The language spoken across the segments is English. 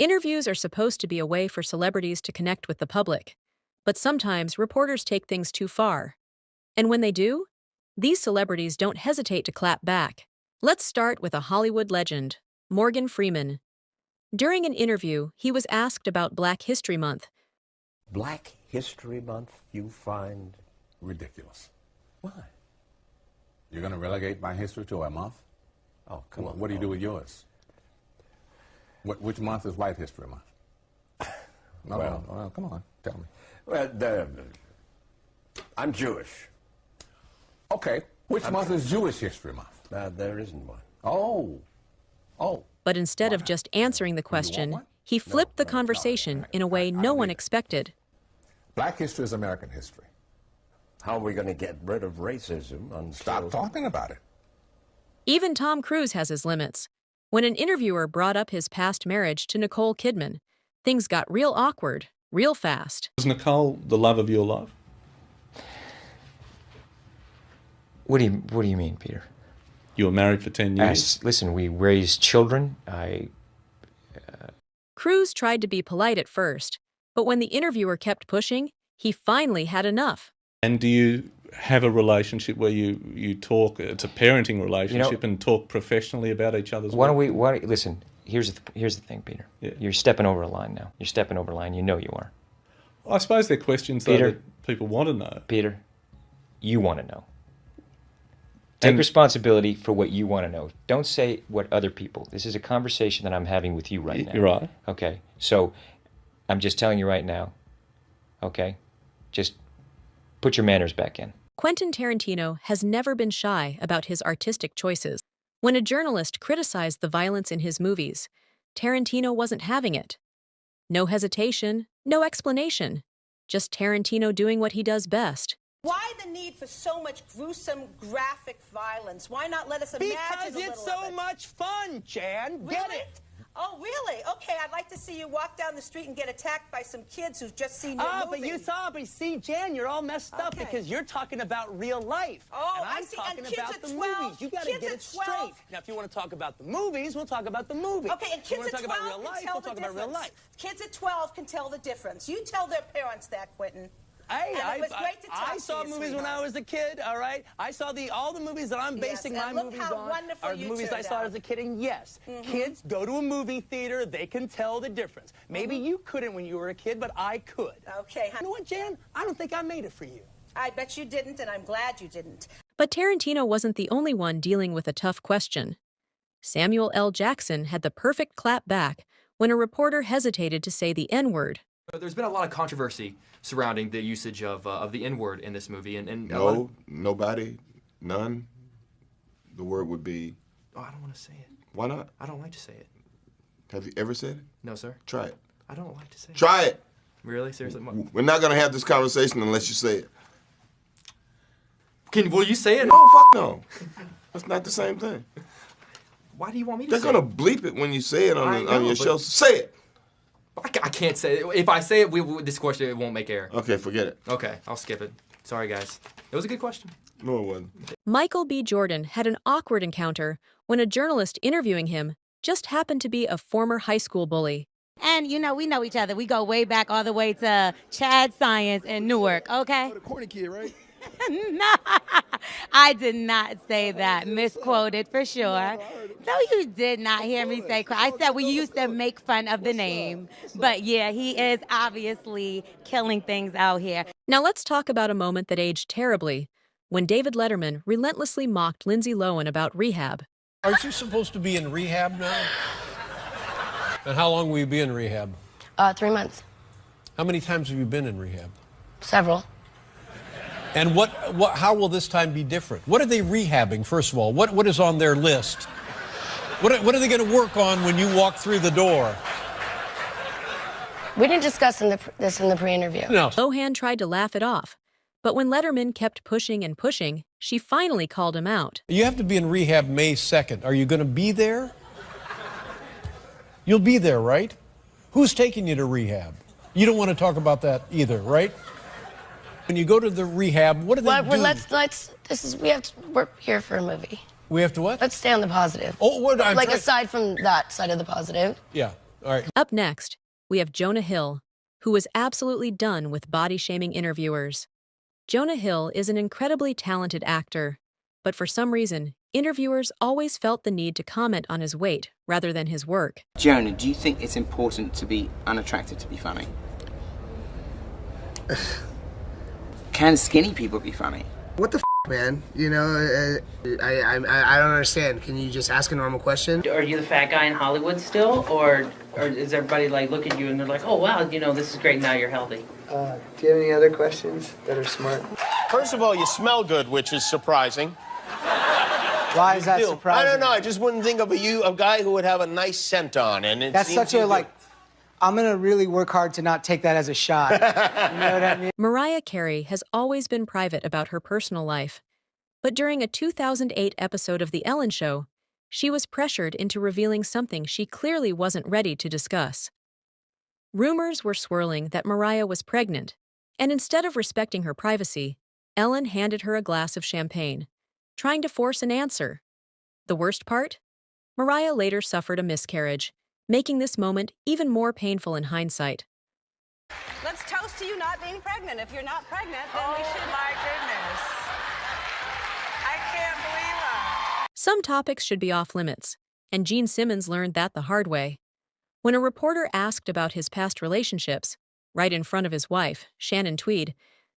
Interviews are supposed to be a way for celebrities to connect with the public, but sometimes reporters take things too far. And when they do, these celebrities don't hesitate to clap back. Let's start with a Hollywood legend, Morgan Freeman. During an interview, he was asked about Black History Month. Black History Month, you find ridiculous. why? You're going to relegate my history to a month? Oh, come on. What do you do with yours? Which month is White History Month? No, come on, tell me. Well, I'm Jewish. Okay, which month is Jewish History Month? There isn't one. Oh. But instead of just answering the question, he flipped the conversation in a way no one expected. Black history is American history. How are we going to get rid of racism until... Stop talking about it. Even Tom Cruise has his limits. When an interviewer brought up his past marriage to Nicole Kidman, things got real awkward, real fast. Was Nicole the love of your life? What do you mean, Peter? You were married for 10 years. Listen, we raised children. Cruise tried to be polite at first, but when the interviewer kept pushing, he finally had enough. And do you have a relationship where you talk, it's a parenting relationship, and talk professionally about each other's work? Listen, here's the thing, Peter. Yeah. You're stepping over a line now. You're stepping over a line. You know you are. I suppose they're questions though, that people want to know. Peter, you want to know. Take responsibility for what you want to know. Don't say what other people. This is a conversation that I'm having with you right now. You're right. Okay, so I'm just telling you right now, okay? Just put your manners back in. Quentin Tarantino has never been shy about his artistic choices. When a journalist criticized the violence in his movies, Tarantino wasn't having it. No hesitation, no explanation. Just Tarantino doing what he does best. Why the need for so much gruesome, graphic violence? Why not let us imagine a little of it? Because it's so much fun, Jan. Really? Get it? Oh, really? Okay, I'd like to see you walk down the street and get attacked by some kids who've just seen your movie. But see, Jan, you're all messed up because you're talking about real life. Oh, and I'm I see. talking And kids about at the 12, movies. You got to get it 12. straight. Now, if you want to talk about the movies, we'll talk about the movies. Okay, and if you kids want to at talk 12 about real life, can tell we'll the talk difference. about real life. Kids at 12 can tell the difference. You tell their parents that, Quentin. Hey, and it was great to talk I saw to you, movies when I was a kid, all right? I saw all the movies that I'm basing my movies on are the movies I saw as a kid. And yes, kids go to a movie theater, they can tell the difference. Maybe you couldn't when you were a kid, but I could. Okay. You know what, Jan? I don't think I made it for you. I bet you didn't, and I'm glad you didn't. But Tarantino wasn't the only one dealing with a tough question. Samuel L. Jackson had the perfect clap back when a reporter hesitated to say the N-word. There's been a lot of controversy surrounding the usage of the N-word in this movie, and no, nobody, none. The word would be. Oh, I don't want to say it. Why not? I don't like to say it. Have you ever said it? No, sir. Try it. I don't like to say it. Try it. Really? Seriously? We're not gonna have this conversation unless you say it. Will you say it? No, fuck no. That's not the same thing. Why do you want me to They're say it? gonna bleep it when you say it on your show. Say it. I can't say it. If I say it, this question it won't make air. Okay, forget it. Okay, I'll skip it. Sorry, guys. It was a good question. No, it wasn't. Michael B. Jordan had an awkward encounter when a journalist interviewing him just happened to be a former high school bully. And, you know, we know each other. We go way back all the way to Chad Science in Newark, okay? The corny kid, right? No, I did not say that. Misquoted for sure. No, you did not hear me say. I said we used to make fun of the name. But yeah, he is obviously killing things out here. Now let's talk about a moment that aged terribly, when David Letterman relentlessly mocked Lindsay Lohan about rehab. Aren't you supposed to be in rehab now? And how long will you be in rehab? 3 months. How many times have you been in rehab? Several. And how will this time be different? What are they rehabbing, first of all? What is on their list? What are they going to work on when you walk through the door? We didn't discuss this in the pre-interview. No. Lohan tried to laugh it off, but when Letterman kept pushing and pushing, she finally called him out. You have to be in rehab May 2nd. Are you going to be there? You'll be there, right? Who's taking you to rehab? You don't want to talk about that either, right? When you go to the rehab, what do they do? We're here for a movie. We have to what? Let's stay on the positive. Oh, aside from that side of the positive. Yeah. All right. Up next, we have Jonah Hill, who was absolutely done with body-shaming interviewers. Jonah Hill is an incredibly talented actor, but for some reason, interviewers always felt the need to comment on his weight rather than his work. Jonah, do you think it's important to be unattractive to be funny? Can skinny people be funny? What the man? You know, I don't understand. Can you just ask a normal question? Are you the fat guy in Hollywood still, or is everybody like look at you and they're like, oh wow, you know, this is great, now you're healthy? Do you have any other questions that are smart? First of all, you smell good, which is surprising. Why is that You do. surprising? I don't know. I just wouldn't think of a guy who would have a nice scent on, and it That's seems such a you do. I'm gonna really work hard to not take that as a shot. You know what I mean? Mariah Carey has always been private about her personal life, but during a 2008 episode of The Ellen Show, she was pressured into revealing something she clearly wasn't ready to discuss. Rumors were swirling that Mariah was pregnant, and instead of respecting her privacy, Ellen handed her a glass of champagne, trying to force an answer. The worst part? Mariah later suffered a miscarriage, making this moment even more painful in hindsight. Let's toast to you not being pregnant. If you're not pregnant, then we should. My goodness. I can't believe it. Some topics should be off limits, and Gene Simmons learned that the hard way. When a reporter asked about his past relationships, right in front of his wife, Shannon Tweed,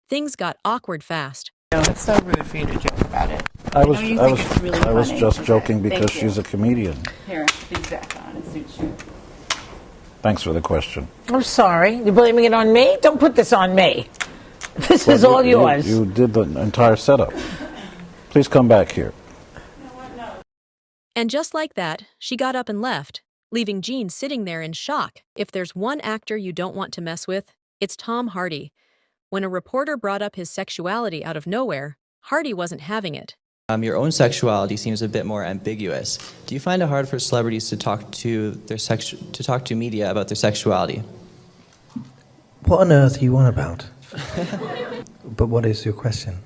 things got awkward fast. No, it's so rude for you to joke about it. I was funny. just joking because Thank you. she's a comedian. Here, these back on. It suits you. Thanks for the question. I'm sorry. You're blaming it on me? Don't put this on me. This is all yours. You did the entire setup. Please come back here. And just like that, she got up and left, leaving Gene sitting there in shock. If there's one actor you don't want to mess with, it's Tom Hardy. When a reporter brought up his sexuality out of nowhere, Hardy wasn't having it. Your own sexuality seems a bit more ambiguous. Do you find it hard for celebrities to talk to media about their sexuality? What on earth are you on about? But what is your question?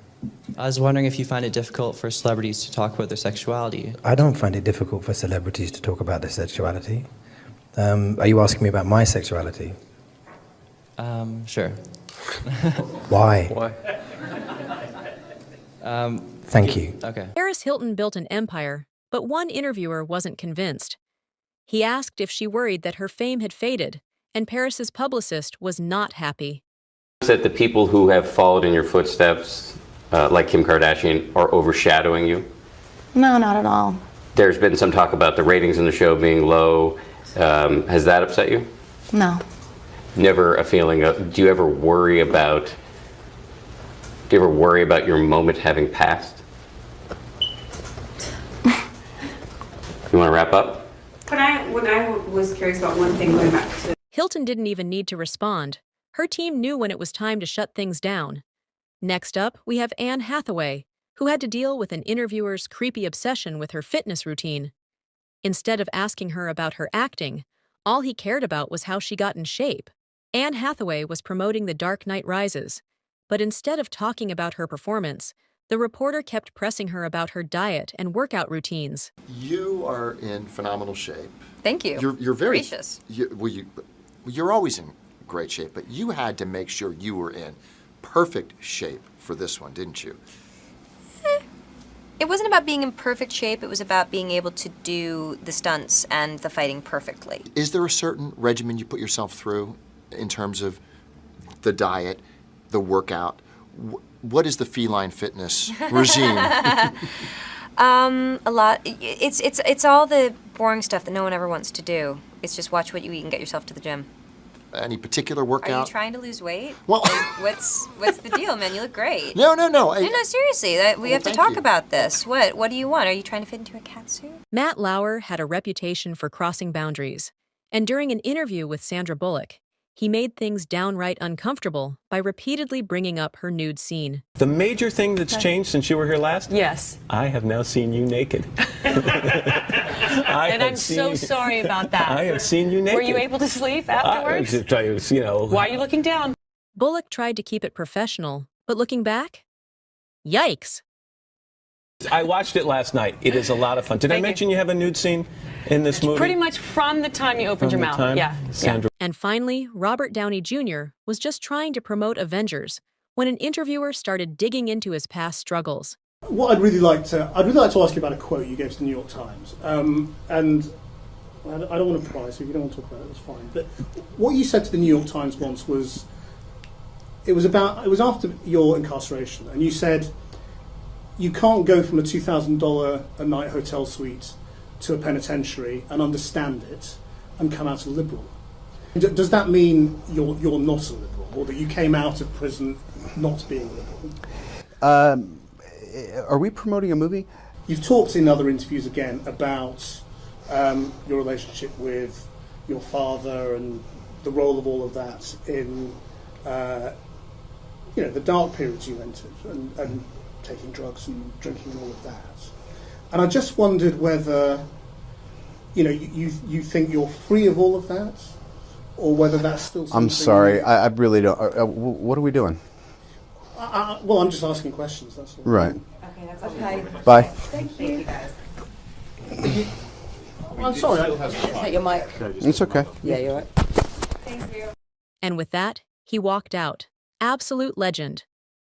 I was wondering if you find it difficult for celebrities to talk about their sexuality. I don't find it difficult for celebrities to talk about their sexuality. Are you asking me about my sexuality? Sure. Why? Why? Thank you. Okay. Paris Hilton built an empire, but one interviewer wasn't convinced. He asked if she worried that her fame had faded, and Paris's publicist was not happy. That the people who have followed in your footsteps, like Kim Kardashian, are overshadowing you? No, not at all. There's been some talk about the ratings in the show being low. Has that upset you? No. Never a feeling of, do you ever worry about your moment having passed? You want to wrap up? When I was curious about one thing going back to... Hilton didn't even need to respond. Her team knew when it was time to shut things down. Next up, we have Anne Hathaway, who had to deal with an interviewer's creepy obsession with her fitness routine. Instead of asking her about her acting, all he cared about was how she got in shape. Anne Hathaway was promoting The Dark Knight Rises, but instead of talking about her performance, the reporter kept pressing her about her diet and workout routines. You are in phenomenal shape. Thank you. You're very gracious. You're always in great shape, but you had to make sure you were in perfect shape for this one, didn't you? It wasn't about being in perfect shape. It was about being able to do the stunts and the fighting perfectly. Is there a certain regimen you put yourself through in terms of the diet, the workout? What is the feline fitness regime? A lot. It's all the boring stuff that no one ever wants to do. It's just watch what you eat and get yourself to the gym. Any particular Are workout? you trying to lose weight? Well, like, what's the deal, man? You look great. No. No, seriously. We have to talk about this. What do you want? Are you trying to fit into a cat suit? Matt Lauer had a reputation for crossing boundaries, and during an interview with Sandra Bullock, he made things downright uncomfortable by repeatedly bringing up her nude scene. The major thing that's changed since you were here last? Yes. I have now seen you naked. And I'm so sorry about that. I have seen you naked. Were you able to sleep afterwards? Why are you looking down? Bullock tried to keep it professional, but looking back, yikes. I watched it last night. It is a lot of fun. Did I mention you have a nude scene? in this movie? Pretty much from the time you opened your mouth. Yeah. Sandra. And finally, Robert Downey Jr. was just trying to promote Avengers when an interviewer started digging into his past struggles. What I'd really like to ask you about a quote you gave to the New York Times, and I don't want to pry, so if you don't want to talk about it, that's fine. But what you said to the New York Times once was, it was after your incarceration, and you said you can't go from a $2,000 a night hotel suite to a penitentiary and understand it and come out a liberal. Does that mean you're not a liberal, or that you came out of prison not being a liberal? Are we promoting a movie? You've talked in other interviews again about your relationship with your father and the role of all of that in the dark periods you entered and taking drugs and drinking and all of that. And I just wondered whether you think you're free of all of that, or whether that's still something... I'm sorry, I really don't. What are we doing? Well, I'm just asking questions, that's all. Right. Okay, that's okay. Bye. Thank you, guys. I'm sorry. Is that your mic? It's okay. Yeah, you're right. Thank you. And with that, he walked out. Absolute legend.